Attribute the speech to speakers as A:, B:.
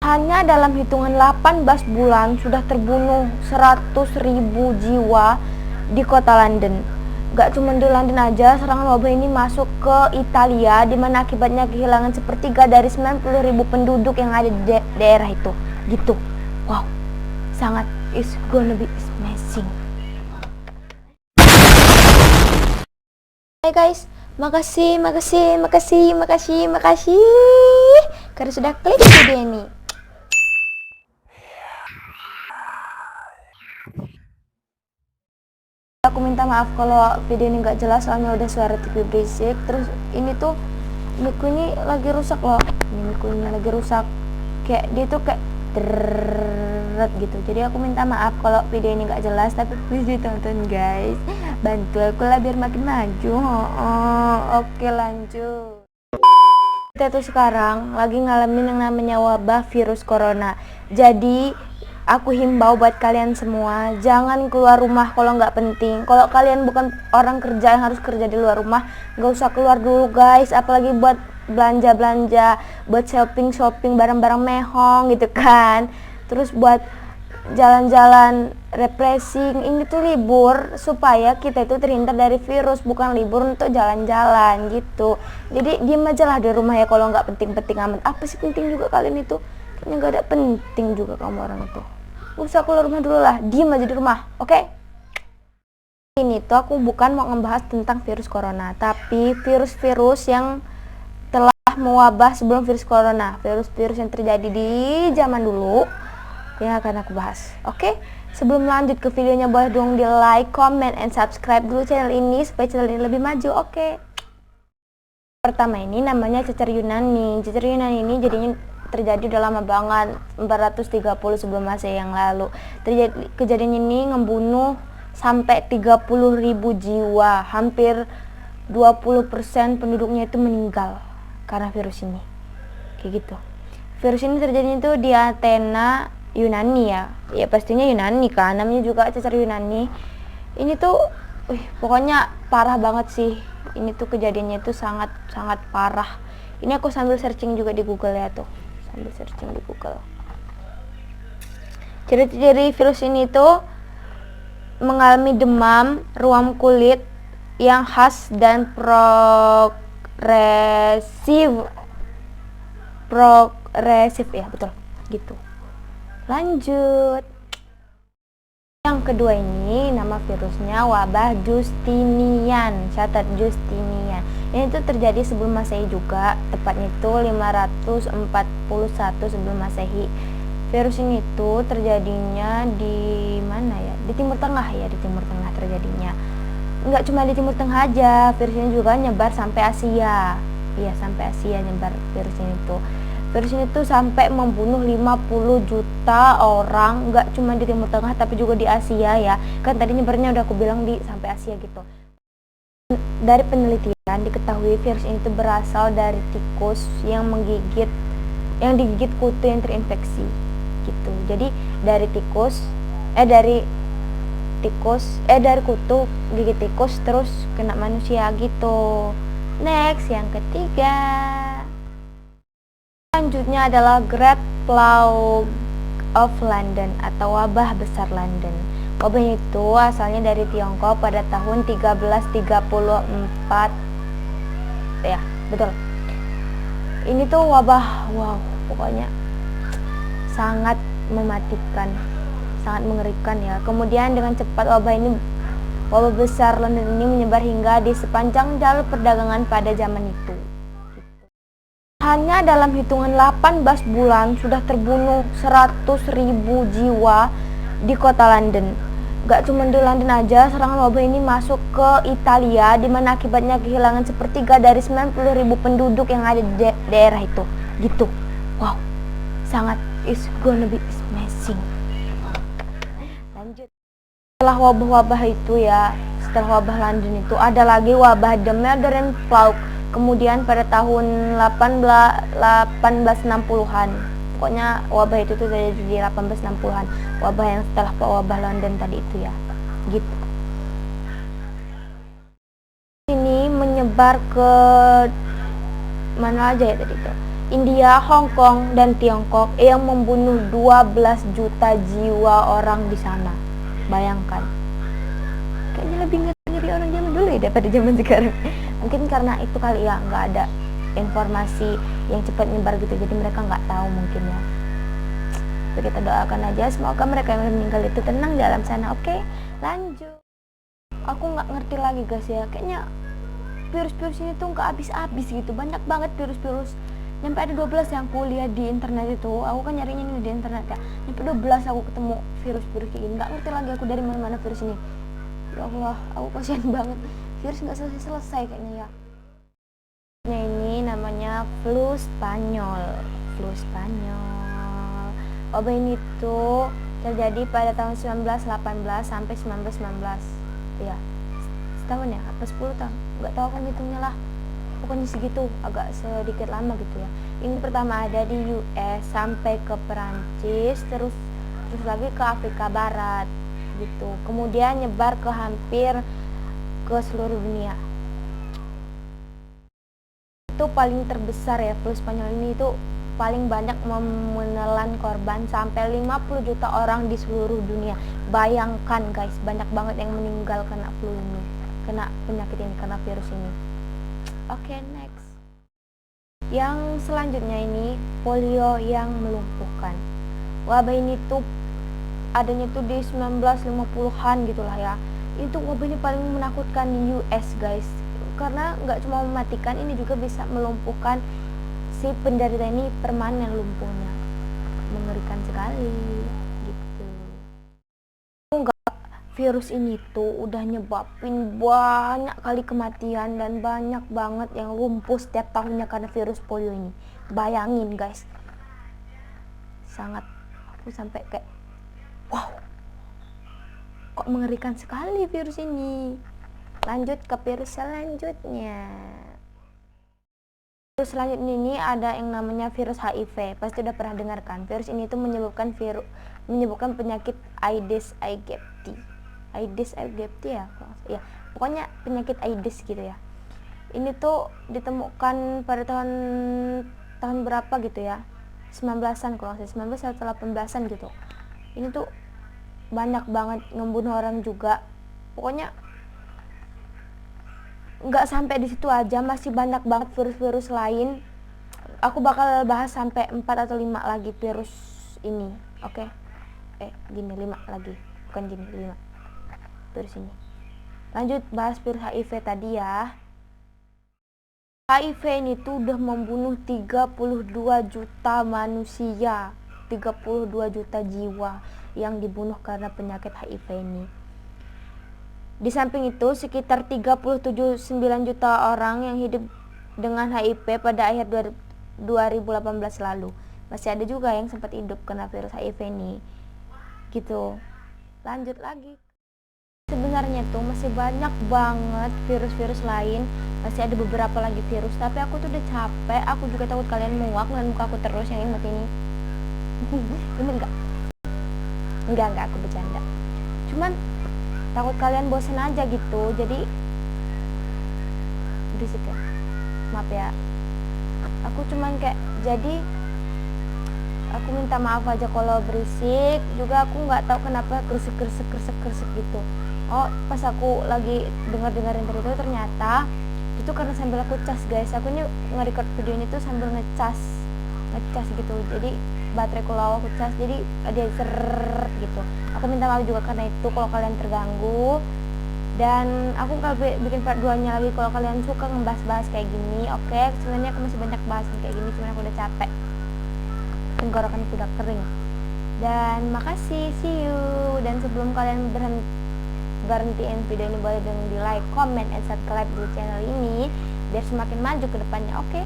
A: Hanya dalam hitungan 18 bulan sudah terbunuh 100.000 jiwa di kota London. Gak cuma di London aja, serangan wabah ini masuk ke Italia, di mana akibatnya kehilangan sepertiga dari 90.000 penduduk yang ada di daerah itu. Gitu. Wow, sangat is gonna be amazing. Hai guys, makasih karena sudah klik video ini. Aku minta maaf kalau video ini nggak jelas, soalnya udah suara TV berisik. Terus ini tuh mic-ku ini lagi rusak loh. Ini mic-ku ini lagi rusak. Kayak dia tuh kayak deret gitu. Jadi aku minta maaf kalau video ini nggak jelas, tapi please ditonton guys. Bantu aku lah biar makin maju. Oke, lanjut. Kita tuh sekarang lagi ngalamin yang namanya wabah virus corona. Jadi aku himbau buat kalian semua, jangan keluar rumah kalau nggak penting. Kalau kalian bukan orang kerja yang harus kerja di luar rumah, nggak usah keluar dulu guys. Apalagi buat belanja-belanja, buat shopping barang-barang mehong gitu kan. Terus buat jalan-jalan refreshing. Ini tuh libur supaya kita itu terhindar dari virus, bukan libur untuk jalan-jalan gitu. Jadi diem aja lah di rumah ya kalau nggak penting-penting amat. Apa sih penting juga kalian itu? Kayaknya nggak ada penting juga kamu orang itu. Usah keluar rumah dulu lah, diem aja di rumah, oke? Ini tuh aku bukan mau ngebahas tentang virus corona, tapi virus-virus yang telah mewabah sebelum virus corona, virus-virus yang terjadi di zaman dulu yang akan aku bahas, oke? Sebelum lanjut ke videonya, boleh dong di like, comment, and subscribe dulu channel ini supaya channel ini lebih maju, oke? Pertama ini namanya cacar Yunani. Cacar Yunani ini jadinya terjadi udah lama banget, 430 sebelum Masehi yang lalu. Kejadian ini ngebunuh sampai 30.000 jiwa, hampir 20% penduduknya itu meninggal karena virus ini. Kayak gitu. Virus ini terjadinya itu di Athena, Yunani ya. Ya pastinya Yunani kan, namanya juga cacar Yunani. Ini tuh pokoknya parah banget sih. Ini tuh kejadiannya itu sangat parah. Ini aku sambil searching juga di Google ya tuh. Sambil searching di Google. Ciri-ciri virus ini tuh mengalami demam, ruam kulit yang khas dan progresif ya, betul. Gitu. Lanjut. Yang kedua ini nama virusnya wabah Justinian. Catat Justinian. Ini tuh terjadi sebelum Masehi juga, tepatnya itu 541 sebelum Masehi. Virus ini tuh terjadinya di mana ya? Di Timur Tengah ya, di Timur Tengah terjadinya. Enggak cuma di Timur Tengah aja, virus ini juga nyebar sampai Asia. Iya, sampai Asia nyebar virus ini tuh. Virus ini tuh sampai membunuh 50 juta orang, nggak cuma di Timur Tengah tapi juga di Asia ya. Kan tadi nyebarnya udah aku bilang di sampai Asia gitu. Dari penelitian diketahui virus ini tuh berasal dari tikus yang digigit kutu yang terinfeksi gitu. Jadi dari kutu gigit tikus terus kena manusia gitu. Next, yang ketiga. Selanjutnya adalah Great Plague of London atau wabah besar London. Wabah itu asalnya dari Tiongkok pada tahun 1334. Ya, betul. Ini tuh wabah, wow, pokoknya sangat mematikan, sangat mengerikan ya. Kemudian dengan cepat wabah besar London ini menyebar hingga di sepanjang jalur perdagangan pada zaman itu. Hanya dalam hitungan 18 bulan sudah terbunuh 100.000 jiwa di kota London. Gak cuma di London aja, serangan wabah ini masuk ke Italia, di mana akibatnya kehilangan sepertiga dari 90.000 penduduk yang ada di daerah itu. Gitu. Wow, sangat is gonna be amazing. Lanjut. Setelah wabah-wabah itu ya, setelah wabah London itu ada lagi wabah The Northern Plague. Kemudian pada tahun 1860-an, pokoknya wabah itu tuh terjadi di 1860-an, wabah yang setelah wabah London tadi itu ya, gitu. Ini menyebar ke mana aja ya tadi tuh? India, Hong Kong, dan Tiongkok yang membunuh 12 juta jiwa orang di sana. Bayangkan. Kayaknya lebih ngeri orang zaman dulu ya daripada zaman sekarang. Mungkin karena itu kali ya, nggak ada informasi yang cepat nyebar gitu, jadi mereka nggak tahu mungkin ya. Jadi kita doakan aja semoga mereka yang meninggal itu tenang di alam sana. Oke, lanjut. Aku nggak ngerti lagi guys ya, kayaknya virus-virus ini tuh nggak habis-habis gitu, banyak banget virus-virus. Nyampe ada 12 yang aku lihat di internet itu, aku kan nyarinya ini di internet ya, nyampe 12 aku ketemu virus-virus kayak gini. Nggak ngerti lagi aku dari mana-mana virus ini. Ya Allah, aku kasihan banget, virus nggak selesai-selesai kayaknya ya. Ini namanya flu Spanyol. Wabah ini tuh terjadi pada tahun 1918 sampai 1919 ya, setahun ya, apa 10 tahun, nggak tahu kan hitungnya lah, pokoknya segitu, agak sedikit lama gitu ya. Ini pertama ada di US sampai ke Perancis, terus lagi ke Afrika Barat gitu, kemudian nyebar ke hampir ke seluruh dunia. Itu paling terbesar ya, flu Spanyol ini itu paling banyak menelan korban sampai 50 juta orang di seluruh dunia. Bayangkan guys, banyak banget yang meninggal kena flu ini, kena penyakit ini, kena virus ini. Oke, next. Yang selanjutnya ini polio yang melumpuhkan. Wabah ini tuh adanya tuh di 1950-an gitulah ya. Itu wabahnya paling menakutkan di US guys, karena nggak cuma mematikan, ini juga bisa melumpuhkan si penderita ini permanen lumpuhnya. Mengerikan sekali gitu. Enggak, virus ini tuh udah nyebabin banyak kali kematian dan banyak banget yang lumpuh setiap tahunnya karena virus polio ini. Bayangin guys, sangat, aku sampai kayak wow, kok mengerikan sekali virus ini. Lanjut ke virus selanjutnya. Virus selanjutnya ini ada yang namanya virus HIV. Pasti udah pernah dengar kan? Virus ini tuh menyebabkan penyakit Aedes aegypti. Aedes aegypti ya? Ya, pokoknya penyakit Aedes gitu ya. Ini tuh ditemukan pada tahun berapa gitu ya? 19-an kalau nggak salah, 19 atau 18-an gitu. Ini tuh banyak banget ngebunuh orang juga. Pokoknya nggak sampai di situ aja, masih banyak banget virus-virus lain. Aku bakal bahas sampai 4 atau 5 lagi virus ini. Oke. Gini 5 lagi. Bukan gini, 5. Virus ini. Lanjut bahas virus HIV tadi ya. HIV ini tuh udah membunuh 32 juta manusia. 32 juta jiwa yang dibunuh karena penyakit HIV ini. Di samping itu, sekitar 37,9 juta orang yang hidup dengan HIV pada akhir 2018 lalu. Masih ada juga yang sempat hidup kena virus HIV ini. Gitu. Lanjut lagi. Sebenarnya tuh masih banyak banget virus-virus lain. Masih ada beberapa lagi virus, tapi aku tuh udah capek. Aku juga takut kalian muak dan muka aku terus yang imut ini. Ini enggak, aku bercanda. Cuman takut kalian bosen aja gitu, jadi berisik ya, maaf ya. Aku cuman kayak, jadi aku minta maaf aja kalau berisik. Juga aku nggak tahu kenapa kersek gitu. Oh, pas aku lagi dengerin itu ternyata itu karena sambil aku cas guys. Aku ini nge-record video ini tuh sambil ngecas gitu, jadi baterai low aku cas, jadi dia seret gitu. Aku minta maaf juga karena itu kalau kalian terganggu, dan aku bakal bikin part 2 nya lagi kalau kalian suka ngebahas-bahas kayak gini. Oke, sebenarnya aku masih banyak bahasan kayak gini, cuman aku udah capek, tenggorokan aku udah kering. Dan makasih, see you. Dan sebelum kalian berhentiin video ini, boleh dong di like, comment, and subscribe di channel ini biar semakin maju ke depannya. Oke.